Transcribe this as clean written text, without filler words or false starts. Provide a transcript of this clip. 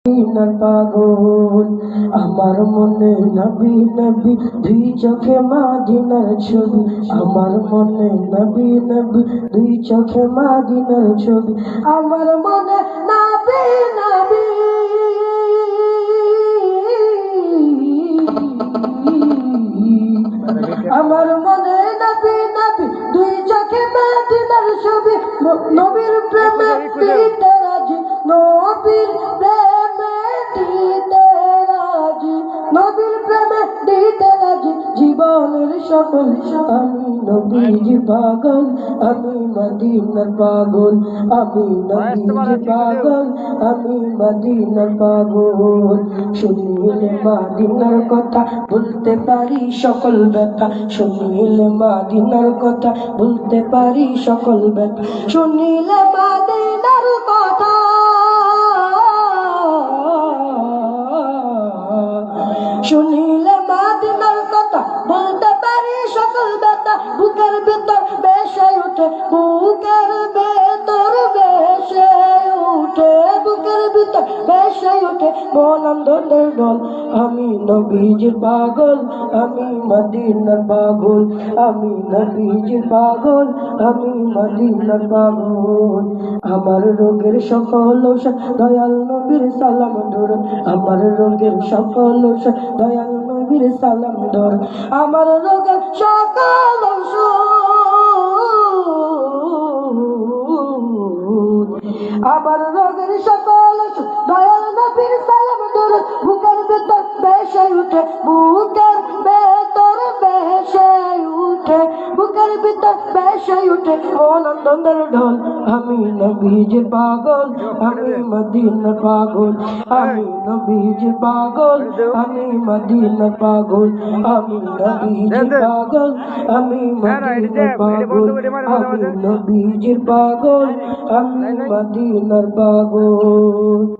মদিনার পাগল। আমার মনে নবী নবী দুই চোখে মদিনার ছবি, আমার মনে নবী নবী দুই চোখে মদিনার ছবি, আমার মনে নবী নবী আমার মনে নবী নবী দুই চোখে মদিনার ছবি, নবীর প্রেমে দিতে রাজি, নবীর প্রেমে দিতে রাজি, নবীর প্রেমে দিতে রাজি জীবনের সকল। আমি নবীজি পাগল, আমি মদিনার পাগল, আমি নবীজি পাগল, আমি মদিনার পাগল। শুনিলে মদিনার কথা বলতে পারি সকল ব্যথা, শুনিলে মদিনার কথা বলতে পারি সকল ব্যথা, শুনিলে মদিনার কথা, শুনিলে মদিনার কথা বলতে পারি সকল ব্যথা, বুকের ভেতর ভেসে ওঠে, বুকের ভেতর ভেসে ওঠে, বুকের ভিতর ভেসে ওঠে মন আনন্দের ঢল। আমি নবীজির পাগল, আমি মদিনার পাগল, আমি নবীজির পাগল, আমি মদিনার পাগল। আমার রোগের সকল ঔষধ দয়াল নবীর সালাম ধর, আমার রোগের সকল ঔষধ দয়াল নবীর সালাম ধর, আমার রোগের সকল ঔষধ, আমার রোগের সকল ঔষধ দয়াল নবীর সালাম ধর। বুকের ভেতর ভেসে উঠে, বুকের ভেতর ভেসে উঠে, বুকের ভিতর ভেসে উঠে আনন্দের ঢল। আমি নবীজির পাগল, আমি মদিনার পাগল, আমি নবীজির পাগল, আমি মদিনার পাগল, আমি নবীজির পাগল, আমি মদিনার পাগল, আমি নবীজির পাগল, আমি মদিনার পাগল।